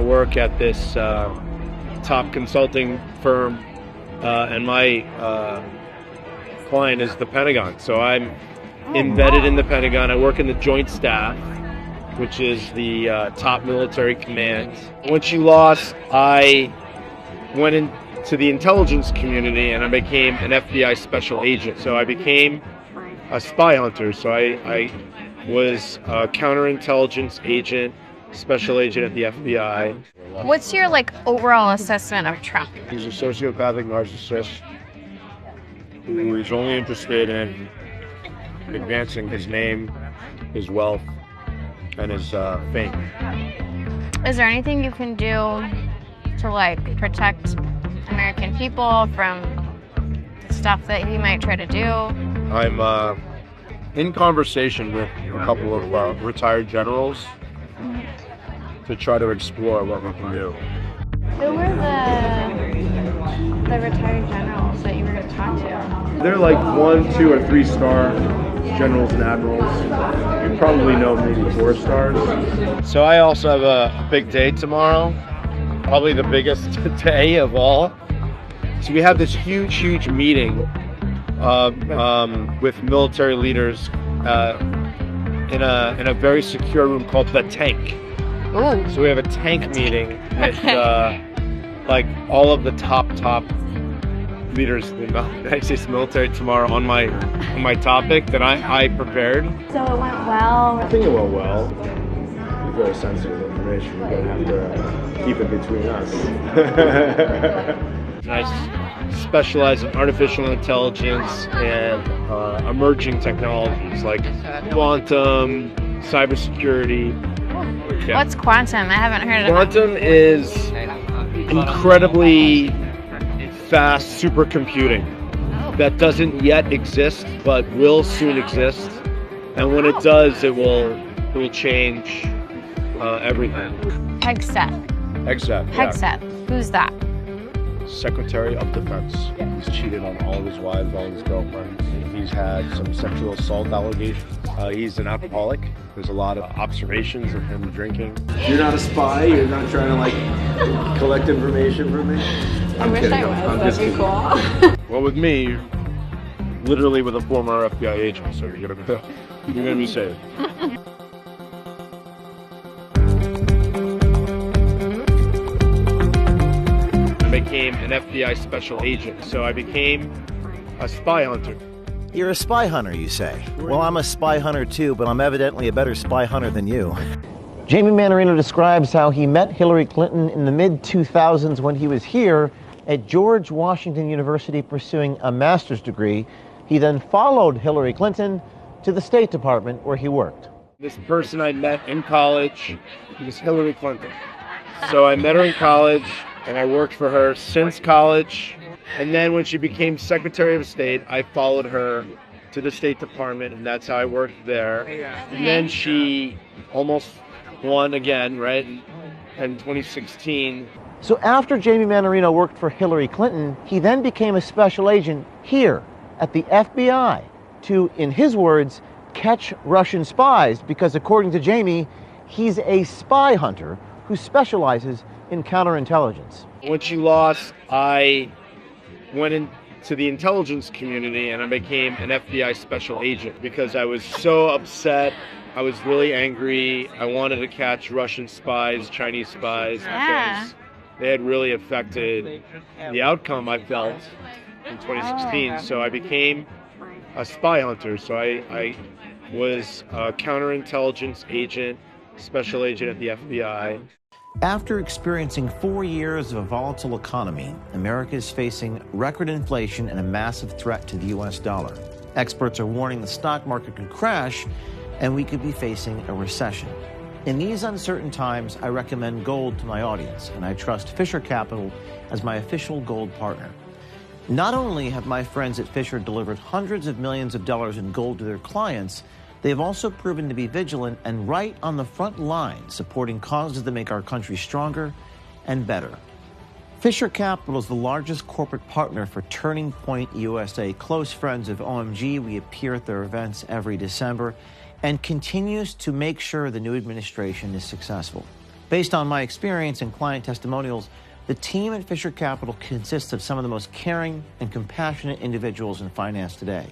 work at this top consulting firm, and my client is the Pentagon. So I'm embedded in the Pentagon. I work in the Joint Staff, which is the top military command. When she lost, I went into the intelligence community and I became an FBI special agent. So I became a spy hunter. So I was a counterintelligence agent, special agent at the FBI. What's your overall assessment of Trump? He's a sociopathic narcissist who is only interested in advancing his name, his wealth, and his fame. Is there anything you can do to protect American people from stuff that he might try to do? I'm in conversation with a couple of retired generals to try to explore what we can do. Who were the retired generals that you were going to talk to? They're 1, 2, or 3 star generals and admirals. You probably know maybe 4 stars. So I also have a big day tomorrow, probably the biggest day of all. So we have this huge meeting with military leaders in a very secure room called the Tank. Ooh. So we have a tank meeting with all of the top leaders in the United States military tomorrow on my topic that I prepared. So it went well? I think it went well. It's very sensitive information. We're going to have to keep it between us. I specialize in artificial intelligence and emerging technologies like quantum, cybersecurity. Yeah. What's quantum? I haven't heard of it. Quantum is incredibly fast supercomputing that doesn't yet exist but will soon exist, and when it does, it will change everything. Hegseth. Who's that? Secretary of Defense. He's cheated on all of his wives, all of his girlfriends. He's had some sexual assault allegations. He's an alcoholic. There's a lot of observations of him drinking. You're not a spy? You're not trying to collect information from me? I wish I was. That'd be cool. Well, with me, literally with a former FBI agent, so you're gonna be safe. I became an FBI special agent, so I became a spy hunter. You're a spy hunter, you say? Well, I'm a spy hunter too, but I'm evidently a better spy hunter than you. Jamie Mannarino describes how he met Hillary Clinton in the mid-2000s when he was here at George Washington University pursuing a master's degree. He then followed Hillary Clinton to the State Department where he worked. This person I met in college was Hillary Clinton. So I met her in college, and I worked for her since college. And then when she became Secretary of State, I followed her to the State Department, and that's how I worked there. And then she almost won again, right, in 2016. So after Jamie Mannarino worked for Hillary Clinton, he then became a special agent here at the FBI to, in his words, catch Russian spies, because according to Jamie, he's a spy hunter who specializes in counterintelligence. When she lost, I went into the intelligence community and I became an FBI special agent because I was so upset. I was really angry. I wanted to catch Russian spies, Chinese spies, because they had really affected the outcome I felt in 2016. So I became a spy hunter. So I was a counterintelligence agent, special agent at the FBI. After experiencing 4 years of a volatile economy, America is facing record inflation and a massive threat to the U.S. dollar. Experts are warning the stock market could crash and we could be facing a recession. In these uncertain times, I recommend gold to my audience, and I trust Fisher Capital as my official gold partner. Not only have my friends at Fisher delivered hundreds of millions of dollars in gold to their clients, they have also proven to be vigilant and right on the front line, supporting causes that make our country stronger and better. Fisher Capital is the largest corporate partner for Turning Point USA, close friends of OMG. We appear at their events every December and continues to make sure the new administration is successful. Based on my experience and client testimonials, the team at Fisher Capital consists of some of the most caring and compassionate individuals in finance today.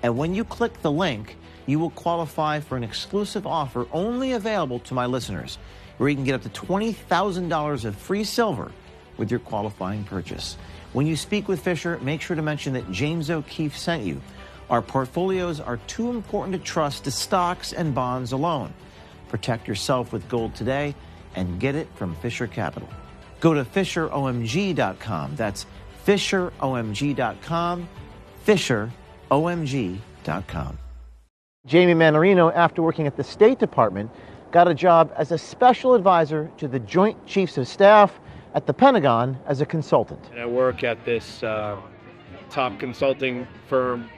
And when you click the link, you will qualify for an exclusive offer only available to my listeners, where you can get up to $20,000 of free silver with your qualifying purchase. When you speak with Fisher, make sure to mention that James O'Keefe sent you. Our portfolios are too important to trust to stocks and bonds alone. Protect yourself with gold today and get it from Fisher Capital. Go to FisherOMG.com. That's FisherOMG.com. FisherOMG.com. Jamie Manarino, after working at the State Department, got a job as a special advisor to the Joint Chiefs of Staff at the Pentagon as a consultant. And I work at this top consulting firm,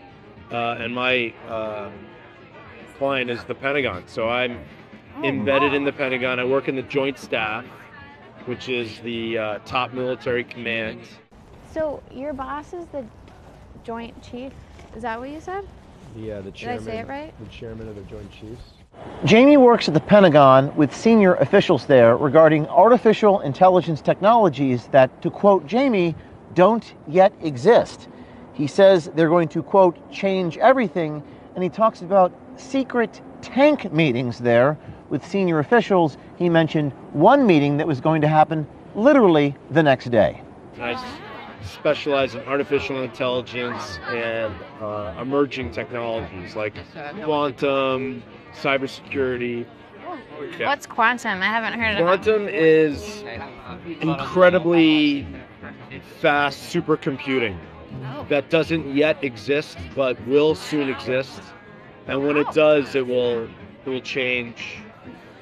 and my client is the Pentagon. So I'm embedded in the Pentagon. I work in the Joint Staff, which is the top military command. So your boss is the Joint Chief? Is that what you said? Yeah, the chairman. Did I say it right? The chairman of the Joint Chiefs. Jamie works at the Pentagon with senior officials there regarding artificial intelligence technologies that, to quote Jamie, don't yet exist. He says they're going to, quote, change everything, and he talks about secret tank meetings there with senior officials. He mentioned one meeting that was going to happen literally the next day. I specialize in artificial intelligence and emerging technologies like quantum, cybersecurity. Yeah. What's quantum? I haven't heard of it. Quantum is incredibly fast supercomputing that doesn't yet exist but will soon exist. And when it does, it will change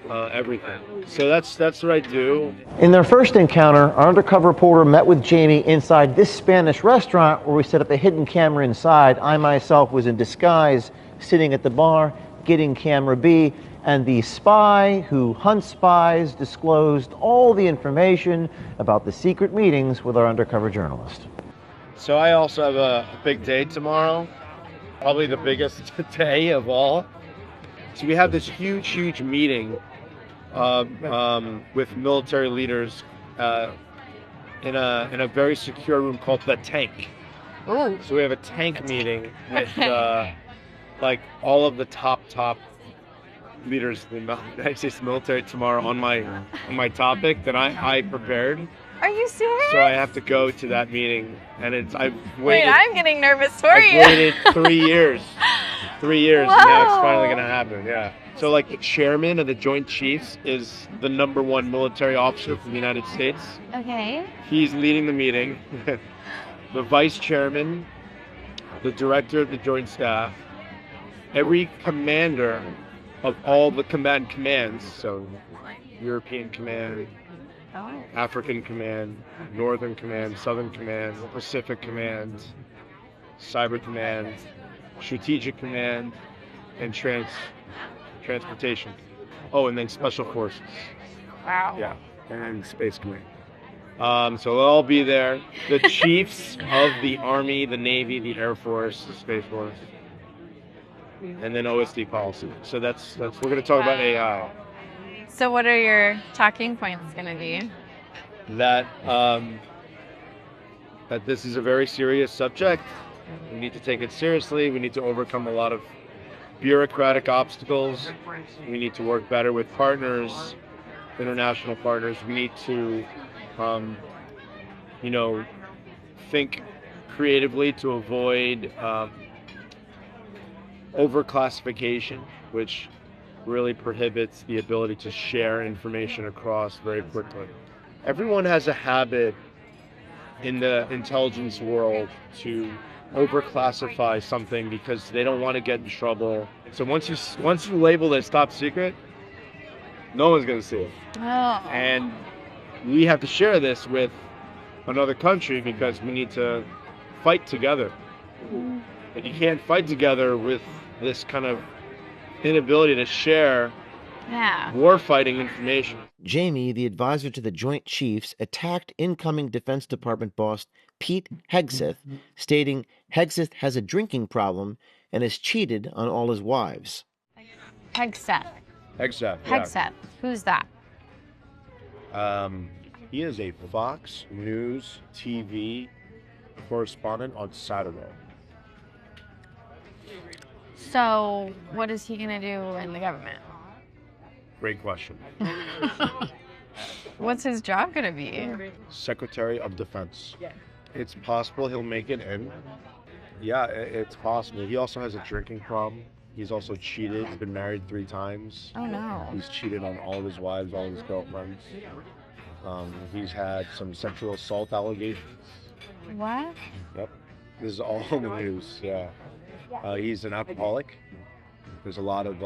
everything. So that's what I do. In their first encounter, our undercover reporter met with Jamie inside this Spanish restaurant where we set up a hidden camera inside. I myself was in disguise, sitting at the bar, getting camera B, and the spy who hunts spies disclosed all the information about the secret meetings with our undercover journalist. So I also have a big day tomorrow, probably the biggest day of all. So we have this huge meeting with military leaders in a very secure room called the Tank. Ooh. So we have a tank meeting with like all of the top leaders of the United States military tomorrow on my topic that I prepared. Are you serious? So I have to go to that meeting, and I've waited. Wait, I'm getting nervous for I've you. waited 3 years. 3 years, and now it's finally going to happen, yeah. So, like, the chairman of the Joint Chiefs is the #1 military officer from the United States. Okay. He's leading the meeting. The vice chairman, the director of the Joint Staff, every commander of all the commands, so European Command, African Command, Northern Command, Southern Command, Pacific Command, Cyber Command, Strategic Command, and Transportation. Oh, and then Special Forces. Wow. Yeah, and Space Command. So they'll all be there. The chiefs of the Army, the Navy, the Air Force, the Space Force, and then OSD policy. So that's we're going to talk about AI. So what are your talking points going to be? That this is a very serious subject. We need to take it seriously. We need to overcome a lot of bureaucratic obstacles. We need to work better with partners, international partners. We need to, think creatively to avoid overclassification, which really prohibits the ability to share information across very quickly. Everyone has a habit in the intelligence world to overclassify something because they don't want to get in trouble. So once you label it top secret, no one's going to see it. Oh. And we have to share this with another country because we need to fight together. And you can't fight together with this kind of inability to share war-fighting information. Jamie, the advisor to the Joint Chiefs, attacked incoming Defense Department boss Pete Hegseth, stating Hegseth has a drinking problem and has cheated on all his wives. Hegseth. Yeah. Hegseth. Who's that? He is a Fox News TV correspondent on Saturday. So, what is he gonna do in the government? Great question. What's his job gonna be? Secretary of Defense. It's possible he'll make it in. Yeah, it's possible. He also has a drinking problem. He's also cheated. He's been married 3 times. Oh no. He's cheated on all of his wives, all of his girlfriends. He's had some sexual assault allegations. What? Yep. This is all in the news, yeah. He's an alcoholic. There's a lot of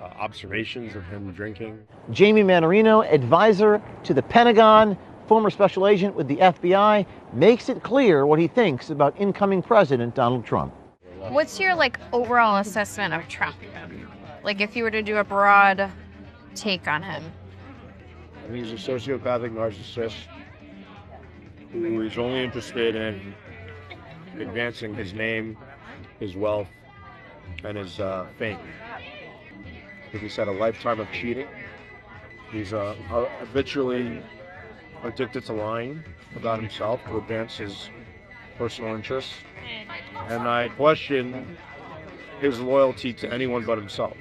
observations of him drinking. Jamie Manarino, advisor to the Pentagon, former special agent with the FBI, makes it clear what he thinks about incoming President Donald Trump. What's your overall assessment of Trump? If you were to do a broad take on him. He's a sociopathic narcissist who is only interested in advancing his name, his wealth, and his fame. He's had a lifetime of cheating. He's habitually addicted to lying about himself to advance his personal interests. And I question his loyalty to anyone but himself.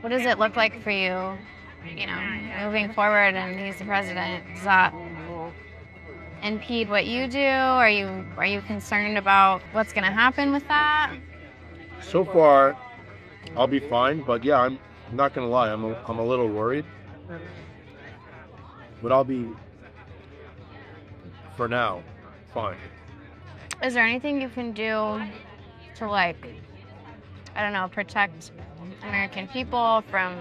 What does it look like for you, moving forward and he's the president? Does that impede what you do? Are you concerned about what's going to happen with that? So far, I'll be fine, but yeah, I'm not going to lie, I'm a little worried. But I'll be, for now, fine. Is there anything you can do to protect American people from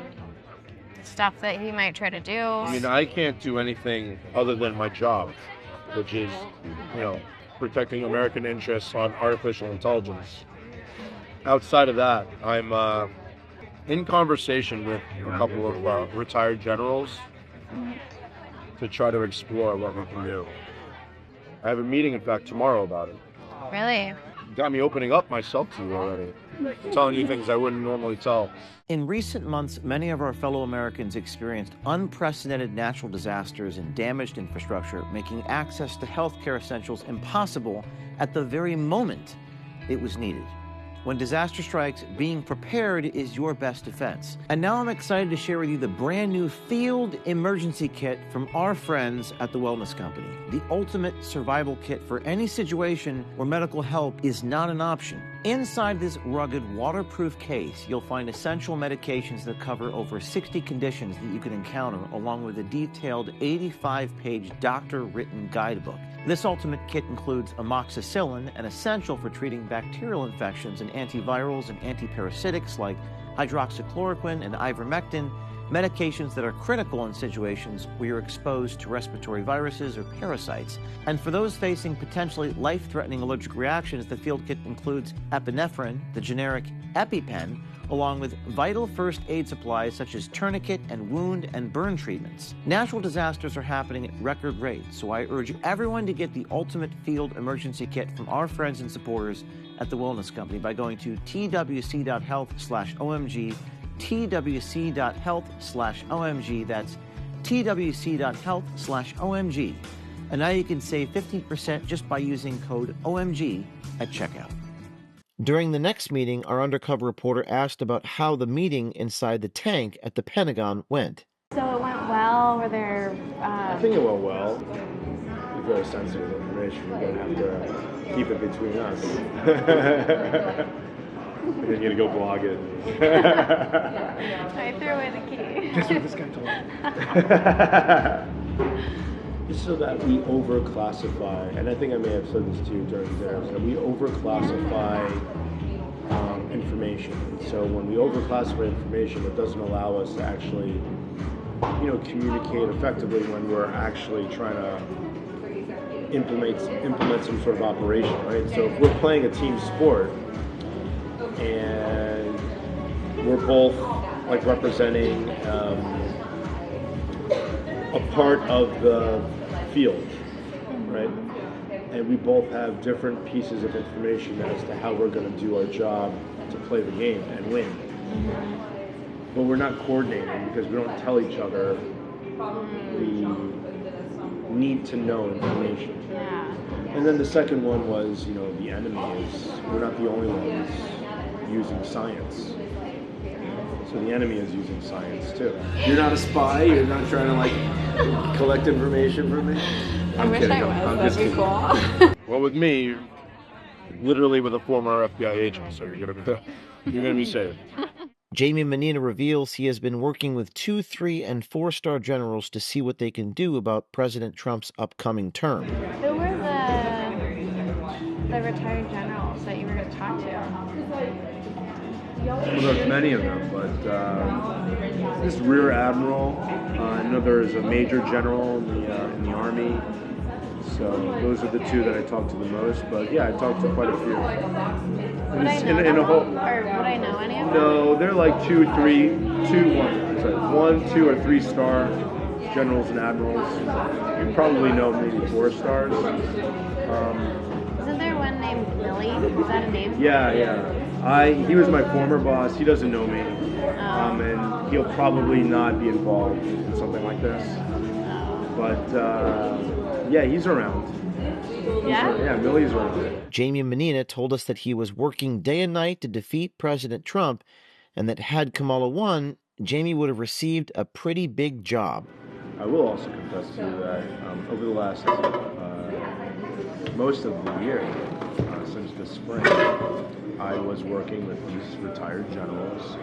stuff that he might try to do? I can't do anything other than my job, which is, protecting American interests on artificial intelligence. Outside of that, I'm in conversation with a couple of retired generals to try to explore what we can do. I have a meeting, in fact, tomorrow about it. Really? Got me opening up myself to you already. Telling you things I wouldn't normally tell. In recent months, many of our fellow Americans experienced unprecedented natural disasters and damaged infrastructure, making access to healthcare essentials impossible at the very moment it was needed. When disaster strikes, being prepared is your best defense. And now I'm excited to share with you the brand new Field Emergency Kit from our friends at the Wellness Company. The ultimate survival kit for any situation where medical help is not an option. Inside this rugged, waterproof case, you'll find essential medications that cover over 60 conditions that you can encounter, along with a detailed 85-page doctor-written guidebook. This ultimate kit includes amoxicillin, an essential for treating bacterial infections, and antivirals and antiparasitics like hydroxychloroquine and ivermectin, medications that are critical in situations where you're exposed to respiratory viruses or parasites. And for those facing potentially life-threatening allergic reactions, the field kit includes epinephrine, the generic EpiPen, along with vital first aid supplies such as tourniquet and wound and burn treatments. Natural disasters are happening at record rates, so I urge everyone to get the ultimate field emergency kit from our friends and supporters at the Wellness Company by going to twc.health/OMG, twc.health/OMG, that's twc.health/OMG. And now you can save 15% just by using code OMG at checkout. During the next meeting, our undercover reporter asked about how the meeting inside the tank at the Pentagon went. So it went well? Were there... I think it went well. It's very sensitive information. We're going to have to keep it between us. And then you're going to go blog it. I threw away the key. Guess what this guy told me? Just so that we overclassify, and I think I may have said this to you during dinner, that we overclassify information. So when we overclassify information, it doesn't allow us to actually, communicate effectively when we're actually trying to implement some sort of operation, right? So if we're playing a team sport and we're both representing a part of the field, right? And we both have different pieces of information as to how we're going to do our job to play the game and win. but we're not coordinating because we don't tell each other the need to know information. Yeah. And then the second one was, the enemy is, we're not the only ones using science. So the enemy is using science too. You're not a spy? You're not trying to collect information from me? I wish I was. That'd be cool. Well, with me, you're literally with a former FBI agent, so you're gonna be safe. Jamie Menina reveals he has been working with 2-, 3-, and 4-star generals to see what they can do about President Trump's upcoming term. Who were the retired generals that you were going to talk to? Well, there's many of them, but this Rear Admiral, I know there's a Major General in the Army. So those are the two that I talked to the most. But yeah, I talked to quite a few. Would I know any of them? No, they're like 2, 3, 2, 1, 2 or 3 star generals and admirals. You probably know maybe 4 stars. Isn't there one named Millie? Is that a name? Yeah. He was my former boss. He doesn't know me, and he'll probably not be involved in something like this. But yeah, he's around. Yeah, Millie's around. Jamie Menina told us that he was working day and night to defeat President Trump, and that had Kamala won, Jamie would have received a pretty big job. I will also confess to you that over the last most of the year, since the spring, I was working with these retired generals,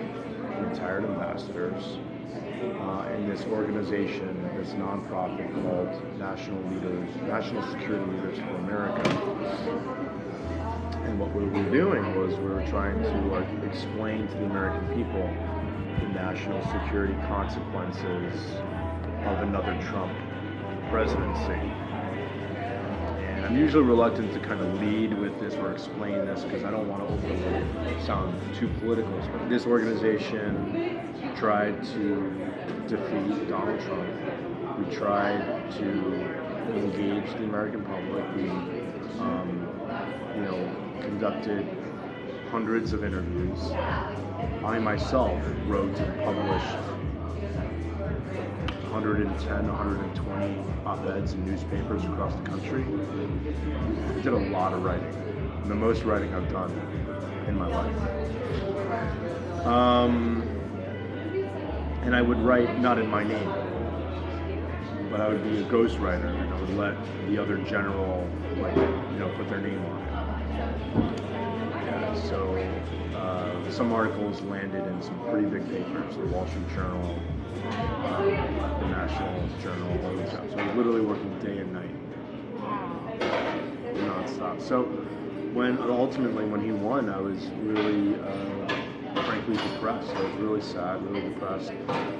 retired ambassadors, in this organization, this nonprofit called National Security Leaders for America. And what we were doing was we were trying to explain to the American people the national security consequences of another Trump presidency. And I'm usually reluctant to kind of lead with this or explain this because I don't want to sound too political. But this organization tried to defeat Donald Trump. We tried to engage the American public. We, conducted hundreds of interviews. I myself wrote and published 110, 120 op-eds in newspapers across the country. I did a lot of writing, the most writing I've done in my life. And I would write not in my name, but I would be a ghostwriter, and I would let the other general, put their name on it. Yeah, so some articles landed in some pretty big papers, the Wall Street Journal, the National Journal, all these stuff. So I was literally working day and night, nonstop. So ultimately when he won, I was really, frankly, depressed. I was really sad, really depressed.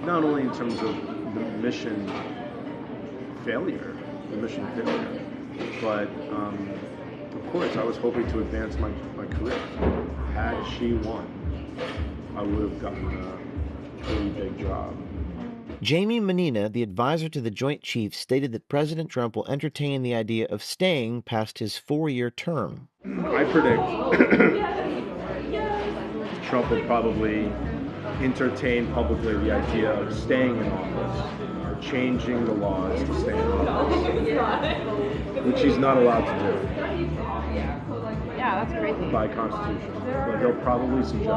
Not only in terms of the mission failure, but of course, I was hoping to advance my career. Had she won, I would have gotten a really big job. Jamie Menina, the advisor to the Joint Chiefs, stated that President Trump will entertain the idea of staying past his 4-year term. I predict Trump will probably entertain publicly the idea of staying in office, or changing the laws to stay in office, which he's not allowed to do. Yeah, that's crazy. By Constitution. But he'll probably suggest it,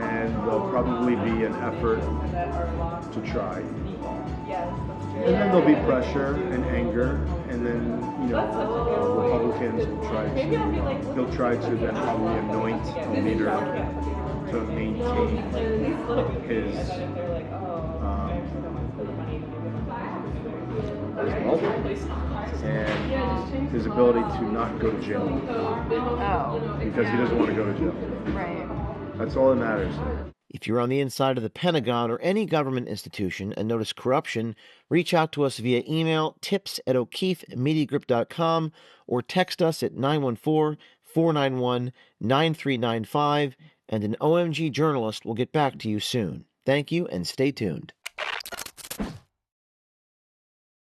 and there'll probably be an effort to try. And then there'll be pressure and anger, and then, Republicans will try to then probably anoint a leader to maintain his wealth and his ability to not go to jail. Because he doesn't want to go to jail. Right. That's all that matters. If you're on the inside of the Pentagon or any government institution and notice corruption, reach out to us via email, tips@o'keefemediagroup.com, or text us at 914-491-9395, and an OMG journalist will get back to you soon. Thank you, and stay tuned.